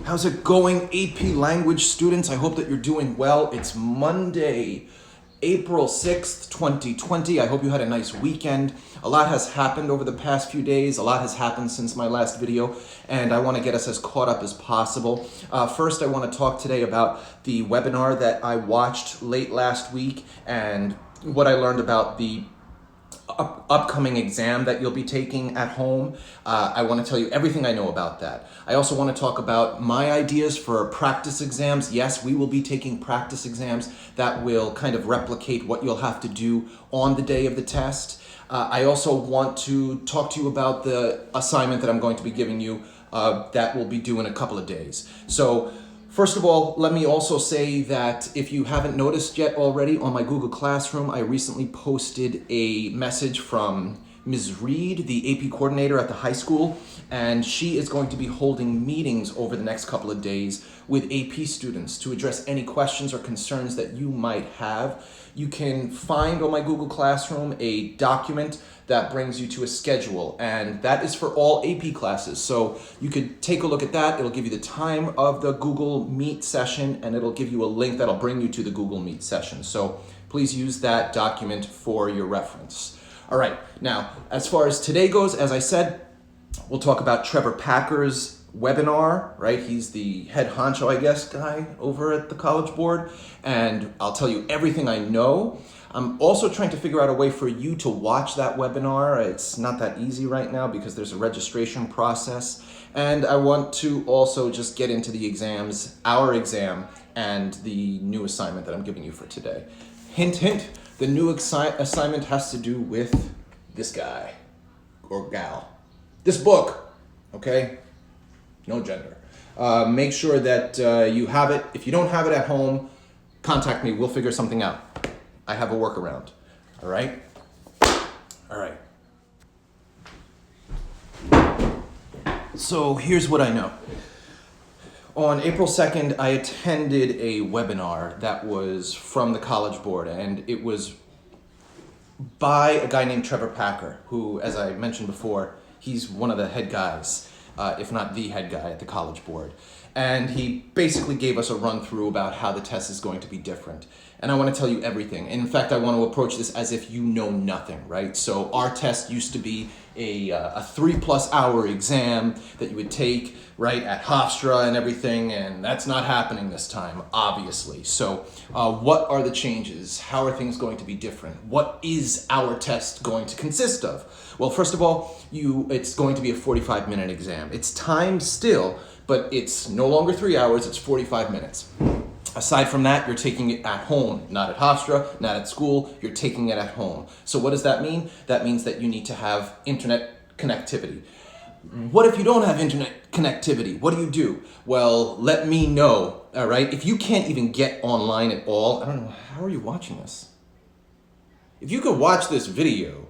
How's it going, AP language students? I hope that you're doing well. It's Monday, April 6th, 2020. I hope you had a nice weekend. A lot has happened over the past few days. A lot has happened since my last video, and I want to get us as caught up as possible. First, I want to talk today about the webinar that I watched late last week and what I learned about the upcoming exam that you'll be taking at home. I want to tell you everything I know about that. I also want to talk about my ideas for practice exams. Yes, we will be taking practice exams that will kind of replicate what you'll have to do on the day of the test. I also want to talk to you about the assignment that I'm going to be giving you that will be due in a couple of days. So first of all, let me also say that if you haven't noticed yet already, on my Google Classroom, I recently posted a message from Ms. Reed, the AP coordinator at the high school, and she is going to be holding meetings over the next couple of days with AP students to address any questions or concerns that you might have. You can find on my Google Classroom a document that brings you to a schedule, and that is for all AP classes. So you could take a look at that. It'll give you the time of the Google Meet session, and it'll give you a link that'll bring you to the Google Meet session. So please use that document for your reference. All right, now, as far as today goes, as I said, we'll talk about Trevor Packer's webinar, right? He's the head honcho, I guess, guy over at the College Board, and I'll tell you everything I know. I'm also trying to figure out a way for you to watch that webinar. It's not that easy right now because there's a registration process, and I want to also just get into the exams, our exam, and the new assignment that I'm giving you for today. Hint, hint, the new assignment has to do with this guy or gal. This book, okay? No gender. Make sure that you have it. If you don't have it at home, contact me. We'll figure something out. I have a workaround. All right? All right. So here's what I know. On April 2nd, I attended a webinar that was from the College Board, and it was by a guy named Trevor Packer, who, as I mentioned before, he's one of the head guys, if not the head guy at the College Board. And he basically gave us a run through about how the test is going to be different. And I want to tell you everything. In fact, I want to approach this as if you know nothing, right? So our test used to be a 3+ hour exam that you would take, right, at Hofstra and everything, and that's not happening this time, obviously. So what are the changes? How are things going to be different? What is our test going to consist of? Well, first of all, it's going to be a 45-minute exam. It's timed still, but it's no longer 3 hours, it's 45 minutes. Aside from that, you're taking it at home, not at Hofstra, not at school, you're taking it at home. So what does that mean? That means that you need to have internet connectivity. What if you don't have internet connectivity? What do? Well, let me know, all right? If you can't even get online at all, I don't know, how are you watching this? If you could watch this video,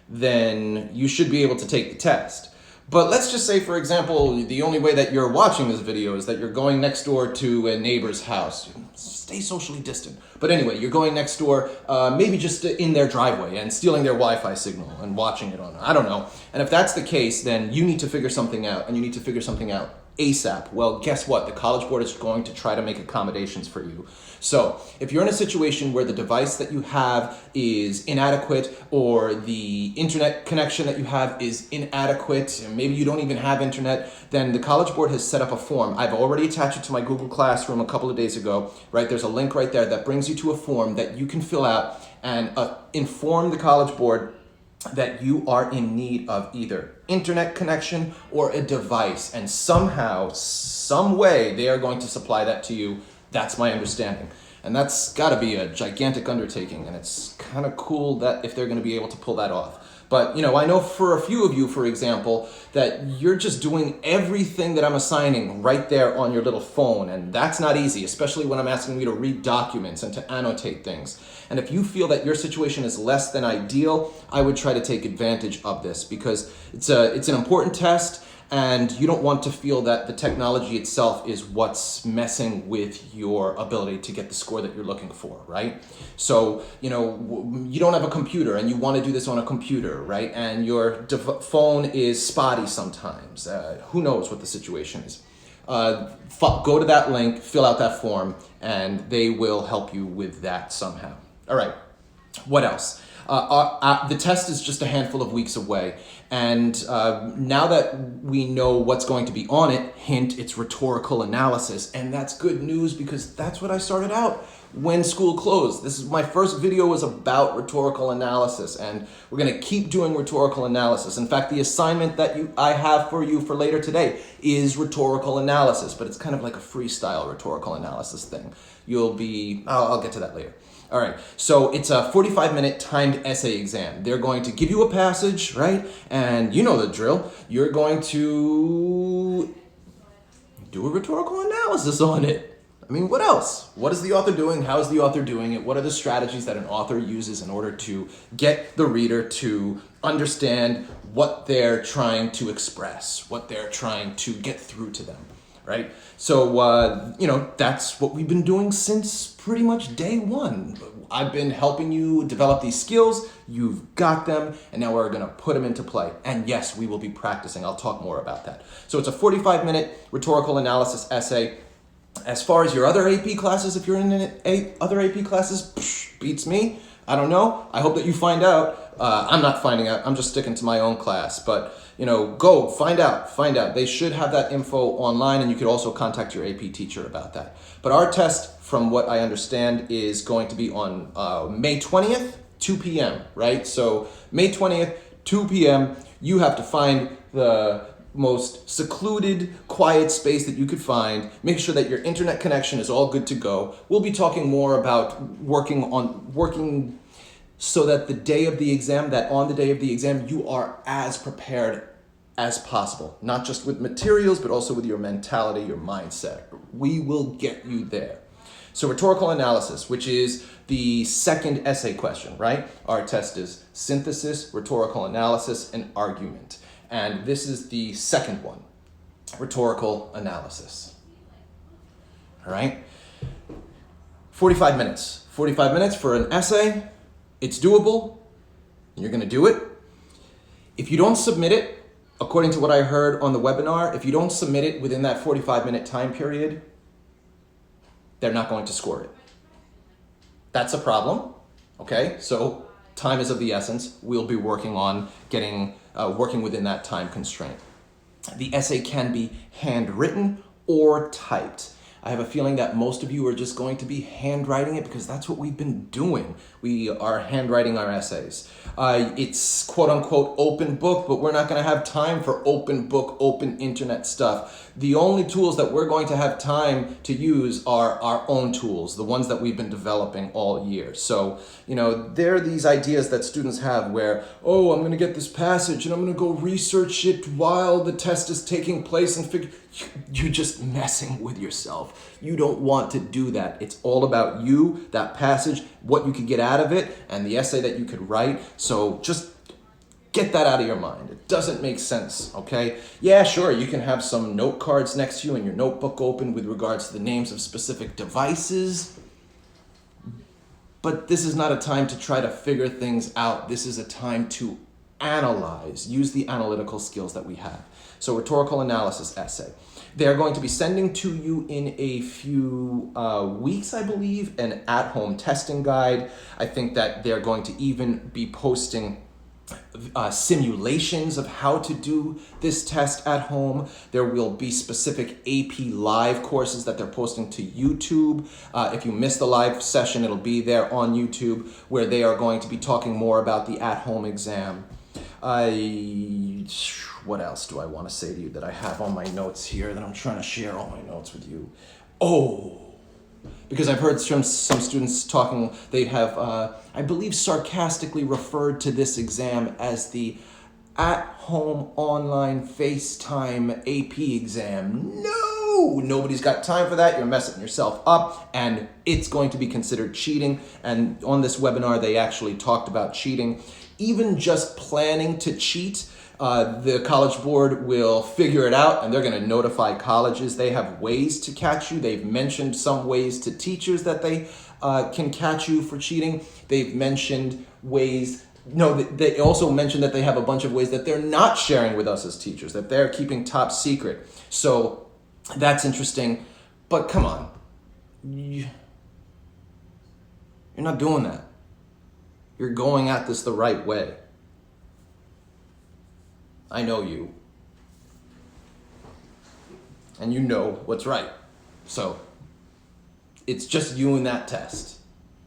then you should be able to take the test. But let's just say, for example, the only way that you're watching this video is that you're going next door to a neighbor's house. Stay socially distant. But anyway, you're going next door, maybe just in their driveway and stealing their Wi-Fi signal and watching it on, I don't know. And if that's the case, then you need to figure something out, and you need to figure something out ASAP. Well, guess what? The College Board is going to try to make accommodations for you. So if you're in a situation where the device that you have is inadequate, or the internet connection that you have is inadequate, and maybe you don't even have internet, then the College Board has set up a form. I've already attached it to my Google Classroom a couple of days ago, right? There's a link right there that brings you to a form that you can fill out and inform the College Board that you are in need of either internet connection or a device, and somehow, some way, they are going to supply that to you. That's my understanding. And that's got to be a gigantic undertaking, and it's kind of cool that if they're going to be able to pull that off. But, you know, I know for a few of you, for example, that you're just doing everything that I'm assigning right there on your little phone, and that's not easy, especially when I'm asking you to read documents and to annotate things. And if you feel that your situation is less than ideal, I would try to take advantage of this, because it's an important test, and you don't want to feel that the technology itself is what's messing with your ability to get the score that you're looking for, right? So, you know, you don't have a computer and you want to do this on a computer, right? And your phone is spotty sometimes. Who knows what the situation is. go to that link, fill out that form, and they will help you with that somehow. All right, what else? The test is just a handful of weeks away, and now that we know what's going to be on it, hint, it's rhetorical analysis, and that's good news because that's what I started out when school closed. This is my first video was about rhetorical analysis, and we're going to keep doing rhetorical analysis. In fact, the assignment that I have for you for later today is rhetorical analysis, but it's kind of like a freestyle rhetorical analysis thing. I'll get to that later. All right, so it's a 45-minute timed essay exam. They're going to give you a passage, right? And you know the drill. You're going to do a rhetorical analysis on it. I mean, what else? What is the author doing? How is the author doing it? What are the strategies that an author uses in order to get the reader to understand what they're trying to express, what they're trying to get through to them, right? So, that's what we've been doing since pretty much day one. I've been helping you develop these skills. You've got them, and now we're going to put them into play. And yes, we will be practicing. I'll talk more about that. So it's a 45-minute rhetorical analysis essay. As far as your other AP classes, if you're in other AP classes, beats me. I don't know. I hope that you find out. I'm not finding out. I'm just sticking to my own class. But, go find out. They should have that info online, and you could also contact your AP teacher about that. But our test, from what I understand, is going to be on May 20th, 2 p.m., right? So May 20th, 2 p.m., you have to find the most secluded, quiet space that you could find. Make sure that your internet connection is all good to go. We'll be talking more about working so that on the day of the exam, you are as prepared as possible, not just with materials, but also with your mentality, your mindset. We will get you there. So rhetorical analysis, which is the second essay question, right? Our test is synthesis, rhetorical analysis, and argument. And this is the second one, rhetorical analysis. All right? 45 minutes. 45 minutes for an essay. It's doable. You're going to do it. If you don't submit it, according to what I heard on the webinar, if you don't submit it within that 45-minute time period, they're not going to score it. That's a problem, okay? So time is of the essence. We'll be working on working within that time constraint. The essay can be handwritten or typed. I have a feeling that most of you are just going to be handwriting it because that's what we've been doing. We are handwriting our essays. It's quote unquote open book, but we're not going to have time for open book, open internet stuff. The only tools that we're going to have time to use are our own tools, the ones that we've been developing all year. So, there are these ideas that students have where, I'm going to get this passage and I'm going to go research it while the test is taking place and you're just messing with yourself. You don't want to do that. It's all about you, that passage, what you could get out of it, and the essay that you could write. So just get that out of your mind. It doesn't make sense, okay? Yeah, sure, you can have some note cards next to you and your notebook open with regards to the names of specific devices. But this is not a time to try to figure things out. This is a time to analyze, use the analytical skills that we have. So rhetorical analysis essay. They're going to be sending to you in a few weeks, I believe, an at-home testing guide. I think that they're going to even be posting simulations of how to do this test at home. There will be specific AP live courses that they're posting to YouTube. If you miss the live session, it'll be there on YouTube where they are going to be talking more about the at-home exam. What else do I want to say to you that I have on my notes here that I'm trying to share all my notes with you? Because I've heard some students talking, they have, I believe, sarcastically referred to this exam as the at-home online FaceTime AP exam. No! Nobody's got time for that. You're messing yourself up, and it's going to be considered cheating. And on this webinar, they actually talked about cheating. Even just planning to cheat, the College Board will figure it out, and they're going to notify colleges. They have ways to catch you. They've mentioned some ways to teachers that they can catch you for cheating. They've mentioned ways, they also mentioned that they have a bunch of ways that they're not sharing with us as teachers, that they're keeping top secret. So That's interesting, but come on. You're not doing that. You're going at this the right way. I know you. And you know what's right. So, it's just you and that test,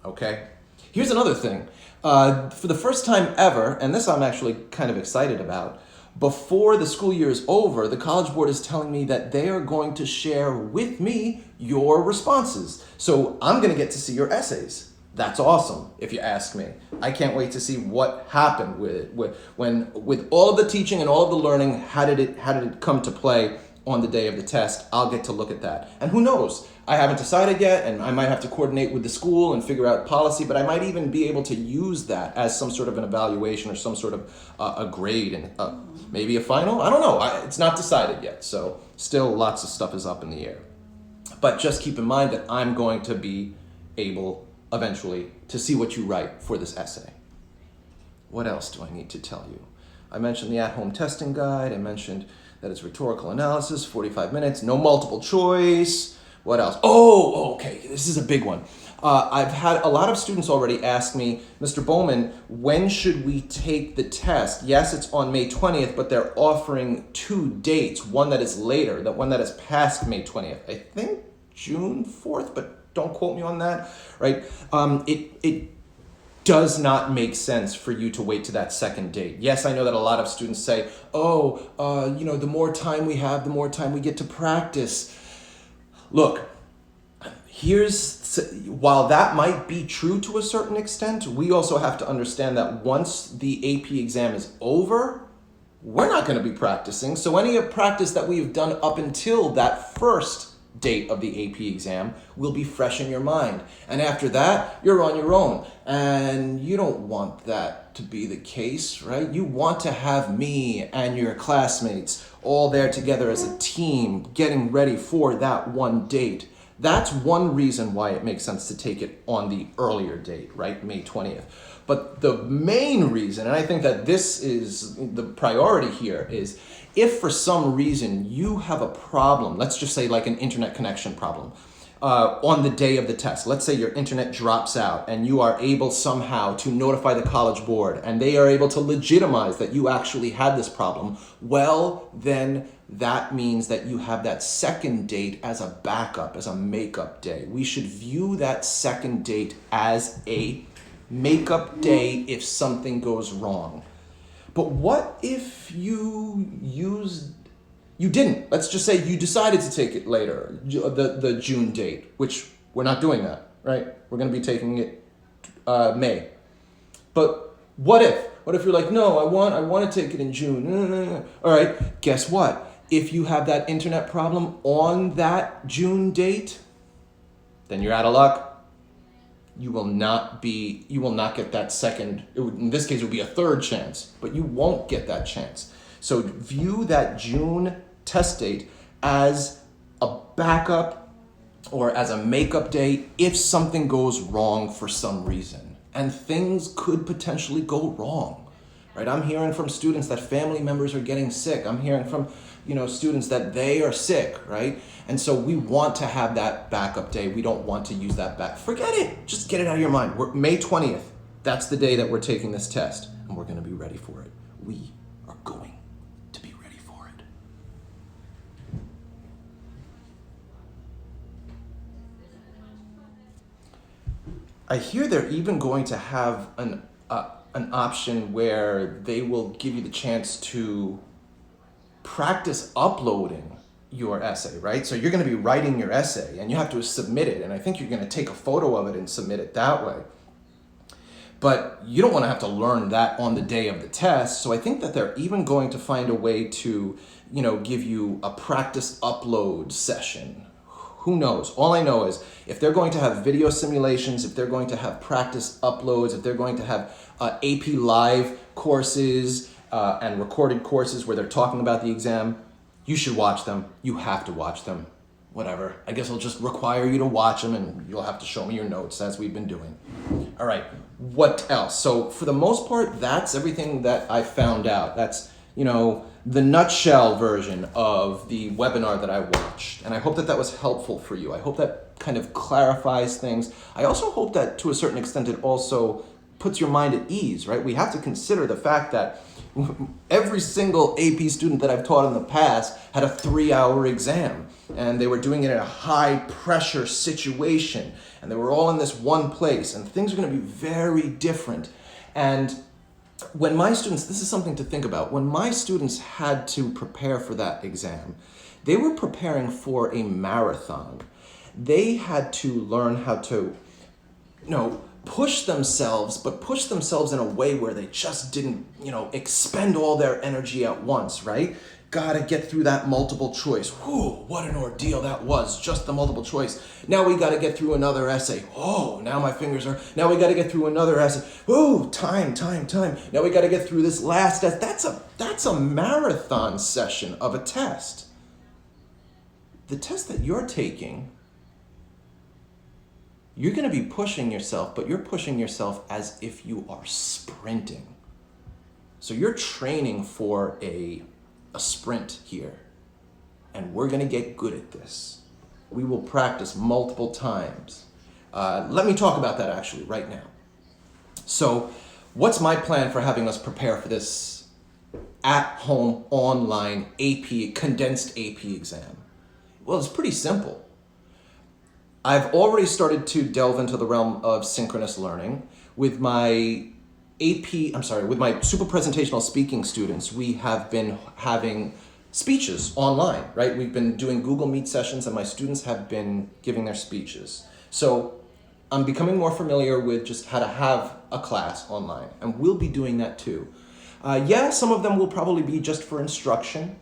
okay? Here's another thing. For the first time ever, and this I'm actually kind of excited about, before the school year is over, the College Board is telling me that they are going to share with me your responses. So I'm going to get to see your essays. That's awesome, if you ask me. I can't wait to see what happened with all of the teaching and all of the learning. How did it come to play on the day of the test? I'll get to look at that. And who knows? I haven't decided yet, and I might have to coordinate with the school and figure out policy, but I might even be able to use that as some sort of an evaluation or some sort of a grade and maybe a final. I don't know. It's not decided yet, so still lots of stuff is up in the air. But just keep in mind that I'm going to be able eventually to see what you write for this essay. What else do I need to tell you? I mentioned the at-home testing guide. I mentioned that it's rhetorical analysis, 45 minutes, no multiple choice. What else? Oh, okay, this is a big one. I've had a lot of students already ask me, Mr. Bowman, when should we take the test? Yes, it's on May 20th, but they're offering 2 dates, one that is later, the one that is past May 20th. I think June 4th, but don't quote me on that, right? It does not make sense for you to wait to that second date. Yes, I know that a lot of students say, the more time we have, the more time we get to practice. Look, while that might be true to a certain extent, we also have to understand that once the AP exam is over, we're not going to be practicing. So any practice that we've done up until that first date of the AP exam will be fresh in your mind. And after that, you're on your own. And you don't want that to be the case, right? You want to have me and your classmates all there together as a team, getting ready for that one date. That's one reason why it makes sense to take it on the earlier date, right? May 20th. But the main reason, and I think that this is the priority here, is if for some reason you have a problem, let's just say like an internet connection problem, on the day of the test, let's say your internet drops out and you are able somehow to notify the College Board and they are able to legitimize that you actually had this problem, well, then that means that you have that second date as a backup, as a makeup day. We should view that second date as a makeup day if something goes wrong. But what if you didn't? Let's just say you decided to take it later, the June date, which we're not doing that, right? We're going to be taking it May. But what if? What if you're like, no, I want to take it in June. No. All right, guess what? If you have that internet problem on that June date, then you're out of luck. You will not get that second, in this case it would be a third chance, but you won't get that chance. So view that June test date as a backup or as a makeup day if something goes wrong for some reason. And things could potentially go wrong, right? I'm hearing from students that family members are getting sick. I'm hearing from students that they are sick, right? And so we want to have that backup day. We don't want to use that back. Forget it. Just get it out of your mind. May 20th. That's the day that we're taking this test, and we're going to be ready for it. We are going to be ready for it. I hear they're even going to have an option where they will give you the chance to practice uploading your essay, right? So you're going to be writing your essay and you have to submit it. And I think you're going to take a photo of it and submit it that way. But you don't want to have to learn that on the day of the test. So I think that they're even going to find a way to, give you a practice upload session. Who knows? All I know is if they're going to have video simulations, if they're going to have practice uploads, if they're going to have AP Live courses, and recorded courses where they're talking about the exam, you should watch them. You have to watch them. Whatever. I guess I'll just require you to watch them and you'll have to show me your notes as we've been doing. All right. What else? So for the most part, that's everything that I found out. That's, the nutshell version of the webinar that I watched. And I hope that that was helpful for you. I hope that kind of clarifies things. I also hope that to a certain extent it also puts your mind at ease, right? We have to consider the fact that every single AP student that I've taught in the past had a 3-hour exam, and they were doing it in a high pressure situation, and they were all in this one place, and things are going to be very different. And when my students, this is something to think about, when my students had to prepare for that exam, they were preparing for a marathon. They had to learn how to, push themselves, but push themselves in a way where they just didn't, expend all their energy at once, right? Gotta get through that multiple choice. Whew, what an ordeal that was, just the multiple choice. Now we gotta get through another essay. Oh, now my fingers are, now we gotta get through another essay. Ooh, time. Now we gotta get through this last test. That's a marathon session of a test. The test that you're taking, you're going to be pushing yourself, but you're pushing yourself as if you are sprinting. So you're training for a sprint here, and we're going to get good at this. We will practice multiple times. Let me talk about that actually right now. So what's my plan for having us prepare for this at-home online condensed AP exam? Well, it's pretty simple. I've already started to delve into the realm of synchronous learning. With my with my super presentational speaking students, we have been having speeches online, right? We've been doing Google Meet sessions and my students have been giving their speeches. So I'm becoming more familiar with just how to have a class online, and we'll be doing that too. Some of them will probably be just for instruction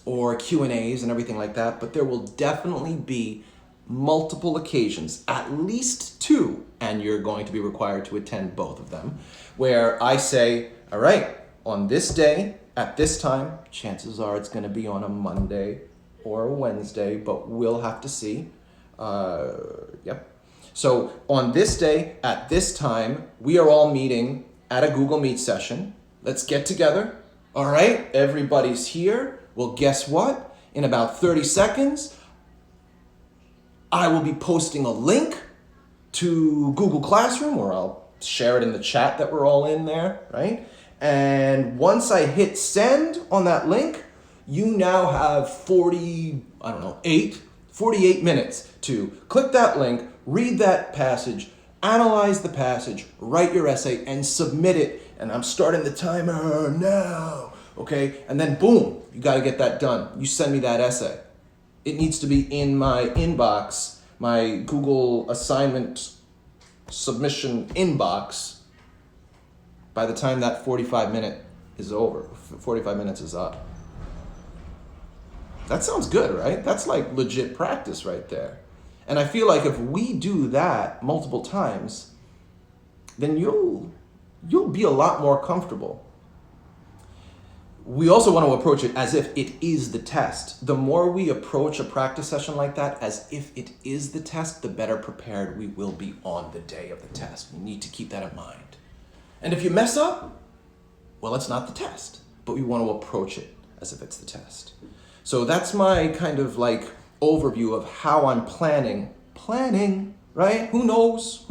or Q&As and everything like that, but there will definitely be multiple occasions, at least 2, and you're going to be required to attend both of them, where I say, all right, on this day, at this time, chances are it's going to be on a Monday or a Wednesday, but we'll have to see. So on this day, at this time, we are all meeting at a Google Meet session. Let's get together. All right, everybody's here. Well, guess what? In about 30 seconds, I will be posting a link to Google Classroom, or I'll share it in the chat that we're all in there, right? And once I hit send on that link, you now have 48 minutes to click that link, read that passage, analyze the passage, write your essay, and submit it. And I'm starting the timer now, okay? And then boom, you gotta get that done. You send me that essay. It needs to be in my inbox, my Google assignment submission inbox, by the time that 45 minutes is up. That sounds good, right? That's like legit practice right there. And I feel like if we do that multiple times, then you'll be a lot more comfortable. We also want to approach it as if it is the test. The more we approach a practice session like that as if it is the test, the better prepared we will be on the day of the test. We need to keep that in mind. And if you mess up, well, it's not the test, but we want to approach it as if it's the test. So that's my kind of like overview of how I'm planning, right? Who knows?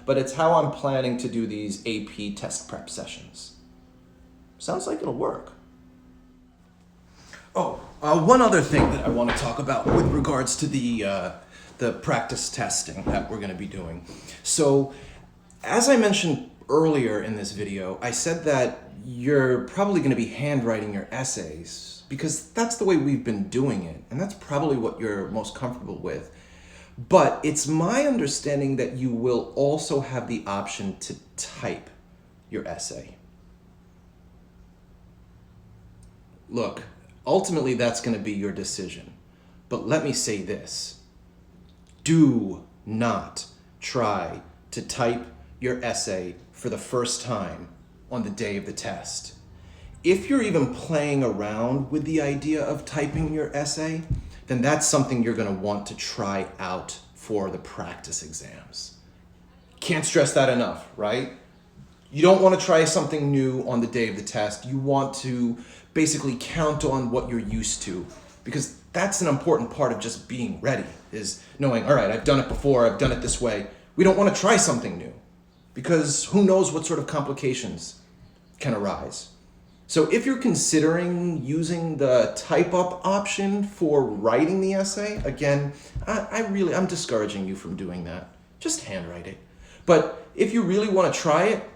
But it's how I'm planning to do these AP test prep sessions. Sounds like it'll work. One other thing that I want to talk about with regards to the practice testing that we're going to be doing. So, as I mentioned earlier in this video, I said that you're probably going to be handwriting your essays because that's the way we've been doing it, and that's probably what you're most comfortable with. But it's my understanding that you will also have the option to type your essay. Look, ultimately that's going to be your decision. But let me say this. Do not try to type your essay for the first time on the day of the test. If you're even playing around with the idea of typing your essay, then that's something you're going to want to try out for the practice exams. Can't stress that enough, right? You don't want to try something new on the day of the test. You want to basically count on what you're used to, because that's an important part of just being ready, is knowing, all right, I've done it before, I've done it this way. We don't want to try something new, because who knows what sort of complications can arise. So if you're considering using the type up option for writing the essay, again, I'm discouraging you from doing that. Just handwrite it. But if you really want to try it,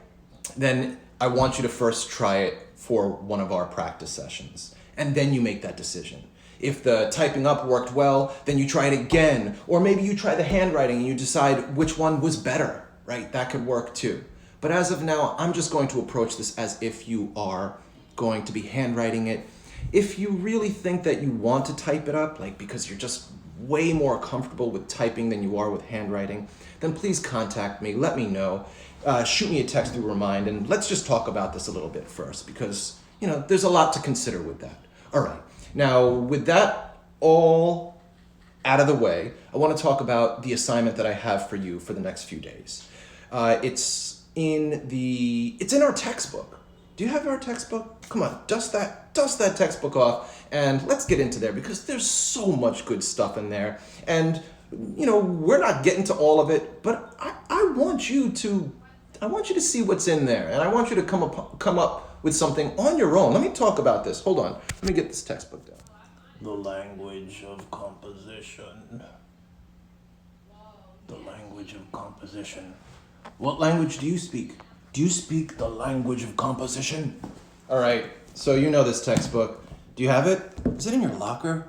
then I want you to first try it for one of our practice sessions, and then you make that decision. If the typing up worked well, then you try it again, or maybe you try the handwriting and you decide which one was better, right? That could work too. But as of now, I'm just going to approach this as if you are going to be handwriting it. If you really think that you want to type it up, like because you're just way more comfortable with typing than you are with handwriting, then please contact me, let me know, shoot me a text through Remind, and let's just talk about this a little bit first, because there's a lot to consider with that. All right, now with that all out of the way, I want to talk about the assignment that I have for you for the next few days. It's in our textbook. Do you have our textbook? Come on, dust that textbook off, and let's get into there, because there's so much good stuff in there. And we're not getting to all of it, but I want you to see what's in there, and I want you to come up with something on your own. Let me talk about this. Hold on. Let me get this textbook down. The language of composition. The language of composition. What language do you speak? Do you speak the language of composition? All right, so you know this textbook. Do you have it? Is it in your locker?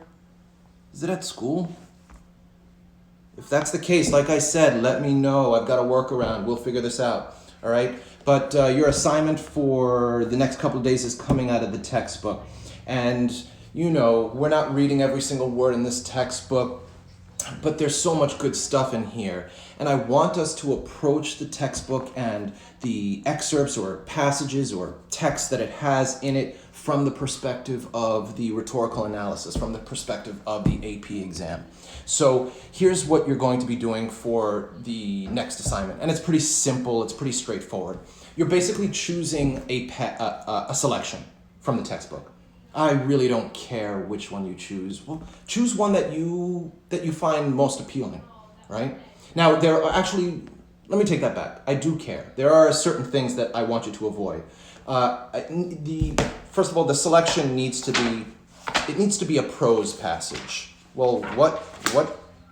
Is it at school? If that's the case, like I said, let me know. I've got a workaround. We'll figure this out, all right? But your assignment for the next couple of days is coming out of the textbook. And, we're not reading every single word in this textbook, but there's so much good stuff in here. And I want us to approach the textbook and the excerpts or passages or text that it has in it from the perspective of the rhetorical analysis, from the perspective of the AP exam. So here's what you're going to be doing for the next assignment. And it's pretty simple, it's pretty straightforward. You're basically choosing a selection from the textbook. I really don't care which one you choose. Well, choose one that you find most appealing, right? Now, there are actually, let me take that back. I do care. There are certain things that I want you to avoid. First of all, the selection needs to be a prose passage. Well, what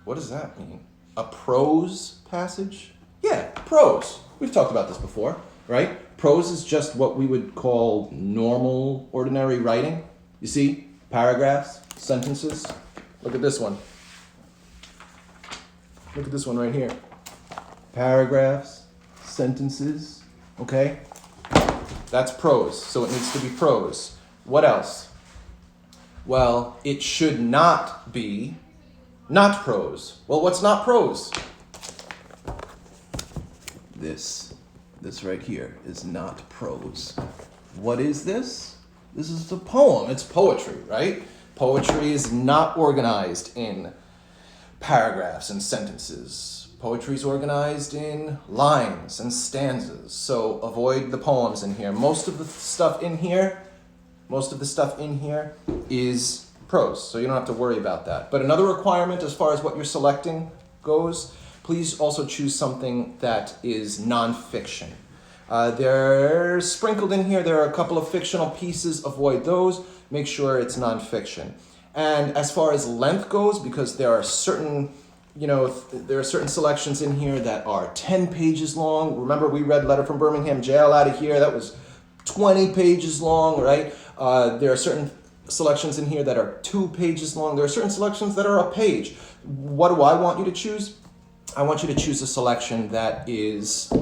does that mean? A prose passage? Yeah, prose. We've talked about this before, right? Prose is just what we would call normal, ordinary writing. You see, paragraphs, sentences. Look at this one. Look at this one right here. Paragraphs, sentences, okay? That's prose, so it needs to be prose. What else? Well, it should not be not prose. Well, what's not prose? This right here is not prose. What is this? This is a poem. It's poetry, right? Poetry is not organized in paragraphs and sentences. Poetry is organized in lines and stanzas. So avoid the poems in here. Most of the stuff in here is prose, so you don't have to worry about that. But another requirement as far as what you're selecting goes, please also choose something that is nonfiction. They're sprinkled in here. There are a couple of fictional pieces. Avoid those. Make sure it's nonfiction. And as far as length goes, because there are certain selections in here that are 10 pages long. Remember, we read Letter from Birmingham Jail out of here. That was 20 pages long, right? There are certain selections in here that are 2 pages long. There are certain selections that are a page. What do I want you to choose? I want you to choose a selection that is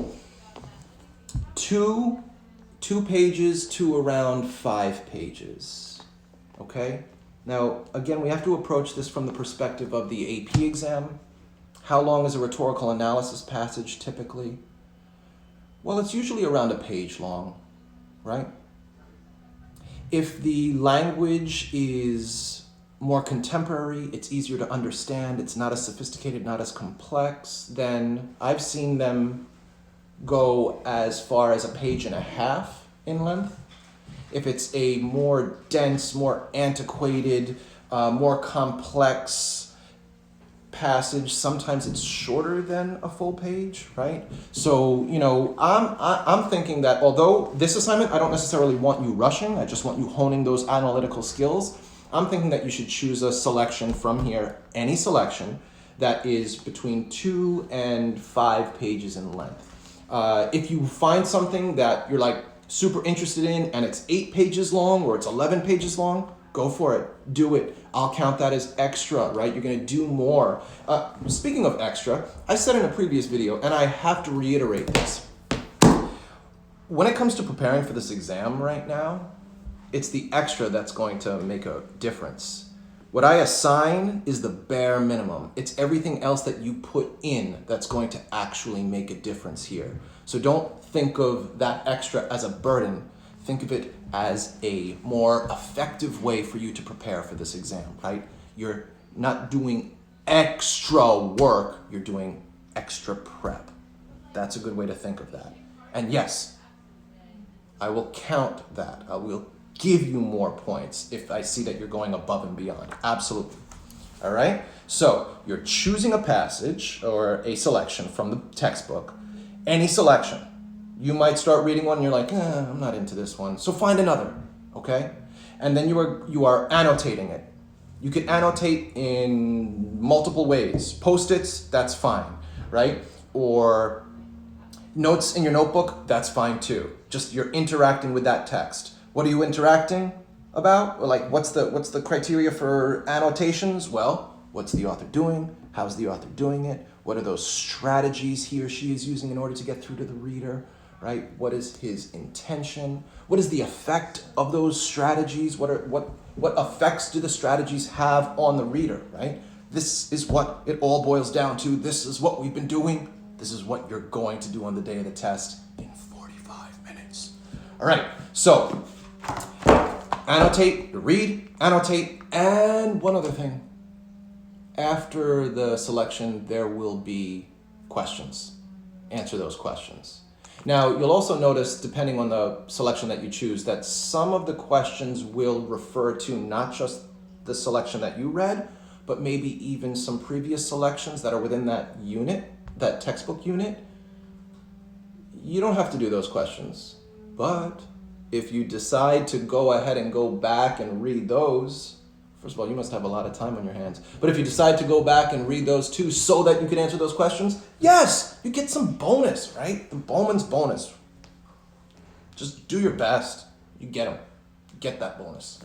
two pages to around 5 pages, okay? Now, again, we have to approach this from the perspective of the AP exam. How long is a rhetorical analysis passage typically? Well, it's usually around a page long, right? If the language is more contemporary, it's easier to understand, it's not as sophisticated, not as complex, then I've seen them go as far as a page and a half in length. If it's a more dense, more antiquated, more complex passage, sometimes it's shorter than a full page, right? So, I'm thinking that although this assignment, I don't necessarily want you rushing, I just want you honing those analytical skills. I'm thinking that you should choose a selection from here, any selection, that is between 2 and 5 pages in length. If you find something that you're like super interested in and it's 8 pages long or it's 11 pages long, go for it, do it. I'll count that as extra, right? You're gonna do more. Speaking of extra, I said in a previous video, and I have to reiterate this. When it comes to preparing for this exam right now, it's the extra that's going to make a difference. What I assign is the bare minimum. It's everything else that you put in that's going to actually make a difference here. So don't think of that extra as a burden. Think of it as a more effective way for you to prepare for this exam, right? You're not doing extra work, you're doing extra prep. That's a good way to think of that. And yes, I will count that. I will give you more points if I see that you're going above and beyond. Absolutely. All right? So you're choosing a passage or a selection from the textbook, any selection. You might start reading one and you're like, I'm not into this one. So find another, okay? And then you are annotating it. You can annotate in multiple ways. Post-its, that's fine, right? Or notes in your notebook, that's fine too. Just you're interacting with that text. What are you interacting about? Or like, what's the criteria for annotations? Well, what's the author doing? How's the author doing it? What are those strategies he or she is using in order to get through to the reader, right? What is his intention? What is the effect of those strategies? What effects do the strategies have on the reader, right? This is what it all boils down to. This is what we've been doing. This is what you're going to do on the day of the test in 45 minutes. All right, so annotate, read, annotate, and one other thing. After the selection, there will be questions. Answer those questions. Now, you'll also notice, depending on the selection that you choose, that some of the questions will refer to not just the selection that you read, but maybe even some previous selections that are within that unit, that textbook unit. You don't have to do those questions, but if you decide to go ahead and go back and read those, first of all, you must have a lot of time on your hands. But if you decide to go back and read those too so that you can answer those questions, yes, you get some bonus, right? The Bowman's bonus. Just do your best. You get them. Get that bonus.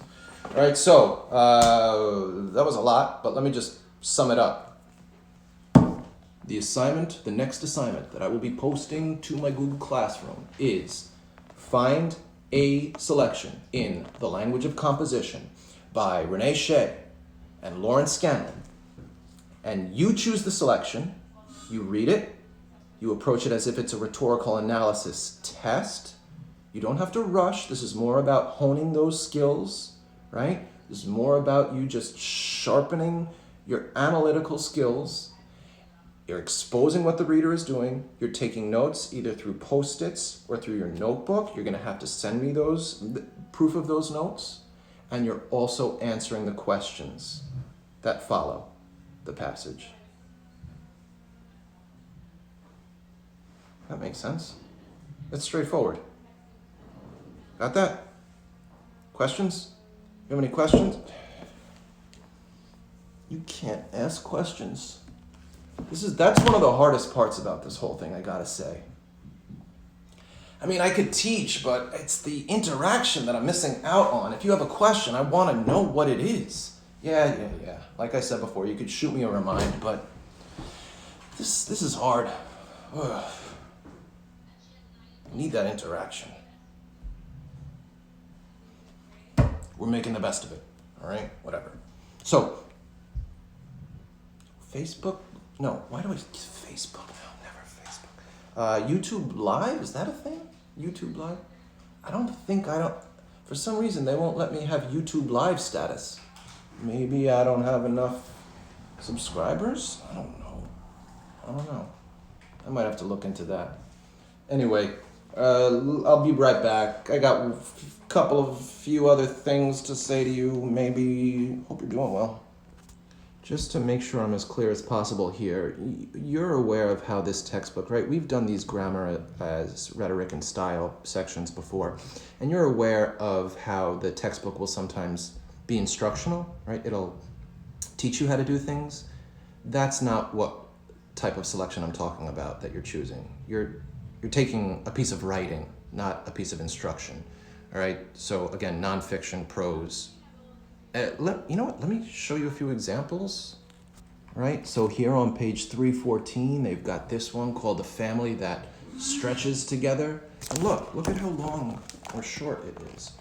All right, so that was a lot, but let me just sum it up. The next assignment that I will be posting to my Google Classroom is find a selection in The Language of Composition by Renee Shea and Lawrence Scanlon. And you choose the selection, you read it, you approach it as if it's a rhetorical analysis test. You don't have to rush. This is more about honing those skills, right? This is more about you just sharpening your analytical skills. You're exposing what the reader is doing. You're taking notes either through Post-its or through your notebook. You're going to have to send me proof of those notes. And you're also answering the questions that follow the passage. That makes sense. It's straightforward. Got that? Questions? You have any questions? You can't ask questions. That's one of the hardest parts about this whole thing, I gotta say. I mean, I could teach, but it's the interaction that I'm missing out on. If you have a question, I want to know what it is. Yeah. Like I said before, you could shoot me a remind, but this is hard. Ugh. I need that interaction. We're making the best of it, all right? Whatever. So, Facebook? No, why do I Facebook? No, never Facebook. YouTube Live, is that a thing? YouTube Live? For some reason they won't let me have YouTube Live status. Maybe I don't have enough subscribers? I don't know. I might have to look into that. Anyway, I'll be right back. I got a few other things to say to you, maybe. Hope you're doing well. Just to make sure I'm as clear as possible here, you're aware of how this textbook, right? We've done these grammar as rhetoric and style sections before, and you're aware of how the textbook will sometimes be instructional, right? It'll teach you how to do things. That's not what type of selection I'm talking about that you're choosing. You're taking a piece of writing, not a piece of instruction, all right? So again, nonfiction, prose. You know what, let me show you a few examples, right? So here on page 314, they've got this one called A Family That Stretches Together. And look at how long or short it is,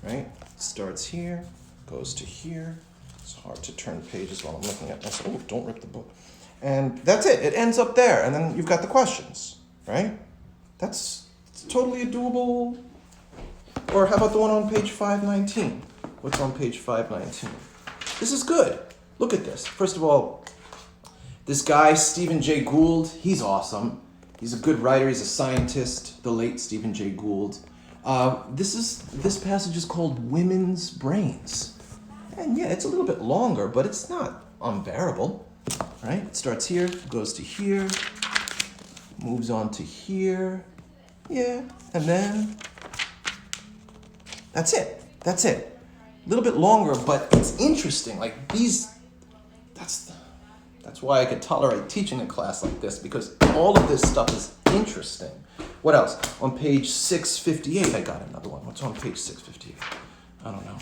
right? It starts here, goes to here. It's hard to turn pages while I'm looking at this. Oh, don't rip the book. And that's it. It ends up there. And then you've got the questions, right? It's totally a doable. Or how about the one on page 519? What's on page 519? This is good. Look at this. First of all, this guy, Stephen Jay Gould, he's awesome. He's a good writer. He's a scientist, the late Stephen Jay Gould. This passage is called Women's Brains. And yeah, it's a little bit longer, but it's not unbearable, right? It starts here, goes to here, moves on to here, yeah, and then that's it. A little bit longer, but it's interesting. Like that's why I could tolerate teaching a class like this, because all of this stuff is interesting. What else? On page 658, I got another one. What's on page 658? I don't know.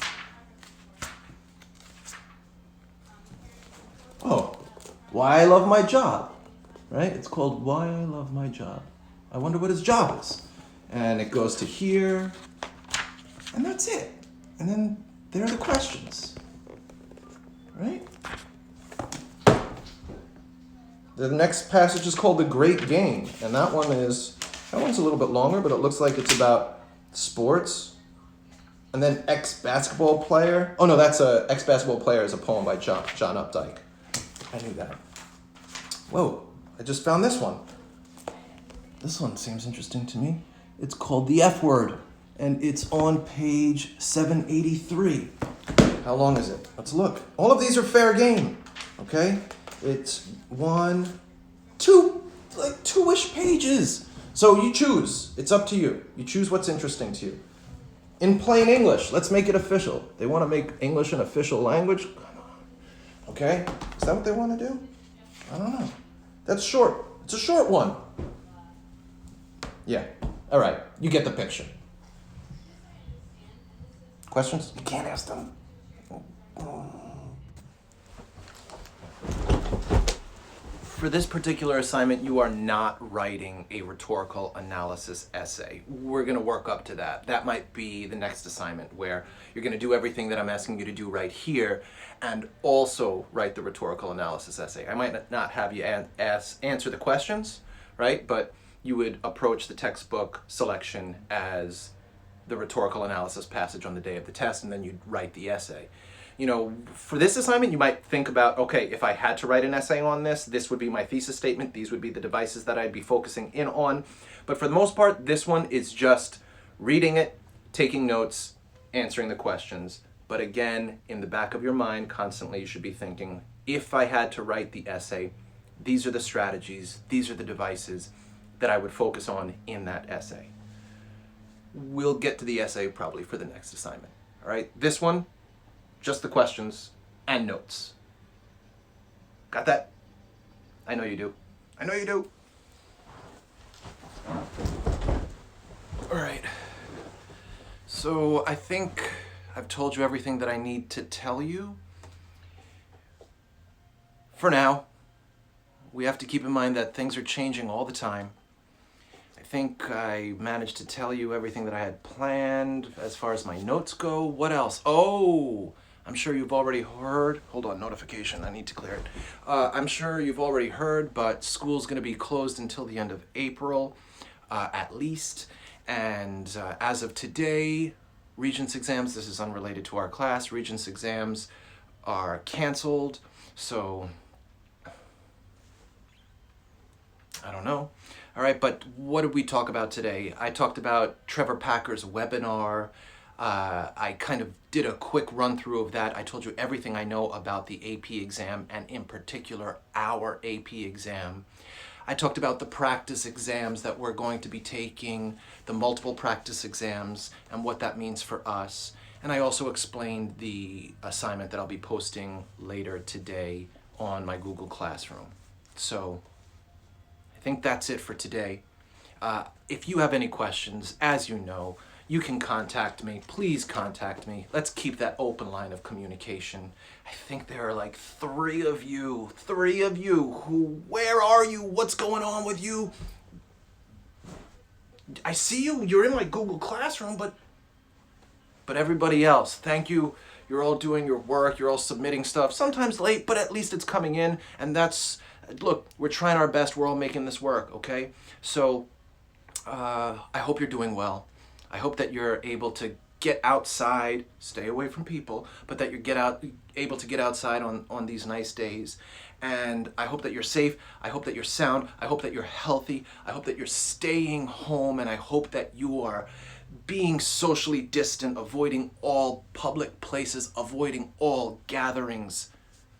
Oh, Why I Love My Job, right? It's called Why I Love My Job. I wonder what his job is. And it goes to here, and that's it. And then there are the questions, right? The next passage is called The Great Game, and that one's a little bit longer, but it looks like it's about sports. And then Ex-Basketball Player. Oh no, that's Ex-Basketball Player is a poem by John Updike. I knew that. Whoa, I just found this one. This one seems interesting to me. It's called The F Word, and it's on page 783. How long is it? Let's look. All of these are fair game, okay? It's two-ish pages. So you choose. It's up to you. You choose what's interesting to you. In plain English, let's make it official. They want to make English an official language? Come on. Okay? Is that what they want to do? I don't know. That's short. It's a short one. Yeah. All right. You get the picture. Questions? You can't ask them. For this particular assignment, you are not writing a rhetorical analysis essay. We're going to work up to that. That might be the next assignment, where you're going to do everything that I'm asking you to do right here and also write the rhetorical analysis essay. I might not have you answer the questions, right? But you would approach the textbook selection as the rhetorical analysis passage on the day of the test, and then you'd write the essay. You know, for this assignment, you might think about, okay, if I had to write an essay on this, this would be my thesis statement. These would be the devices that I'd be focusing in on. But for the most part, this one is just reading it, taking notes, answering the questions. But again, in the back of your mind, constantly you should be thinking, if I had to write the essay, these are the strategies, these are the devices that I would focus on in that essay. We'll get to the essay probably for the next assignment. All right, this one, just the questions and notes. Got that? I know you do. I know you do. All right. So I think I've told you everything that I need to tell you. For now, we have to keep in mind that things are changing all the time. I think I managed to tell you everything that I had planned as far as my notes go. What else? Oh, I'm sure you've already heard. Hold on, notification, I need to clear it. I'm sure you've already heard, but school's gonna be closed until the end of April, at least. And as of today, Regents exams, this is unrelated to our class, Regents exams are canceled. So, I don't know. All right, but what did we talk about today? I talked about Trevor Packer's webinar. I kind of did a quick run through of that. I told you everything I know about the AP exam, and in particular, our AP exam. I talked about the practice exams that we're going to be taking, the multiple practice exams, and what that means for us. And I also explained the assignment that I'll be posting later today on my Google Classroom. So I think that's it for today. If you have any questions, as you know, you can contact me. Please contact me. Let's keep that open line of communication. I think there are like three of you who, where are you? What's going on with you? I see you, you're in my Google Classroom, but everybody else, thank you. You're all doing your work, you're all submitting stuff, sometimes late, but at least it's coming in, and look, we're trying our best, we're all making this work, okay? So, I hope you're doing well. I hope that you're able to get outside, stay away from people, but that you're able to get outside on these nice days. And I hope that you're safe, I hope that you're sound, I hope that you're healthy, I hope that you're staying home, and I hope that you are being socially distant, avoiding all public places, avoiding all gatherings.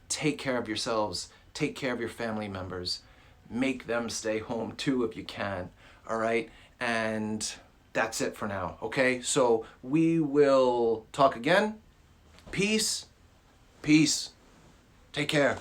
Take care of yourselves, take care of your family members. Make them stay home too if you can, all right? And that's it for now, okay? So we will talk again. Peace. Peace. Take care.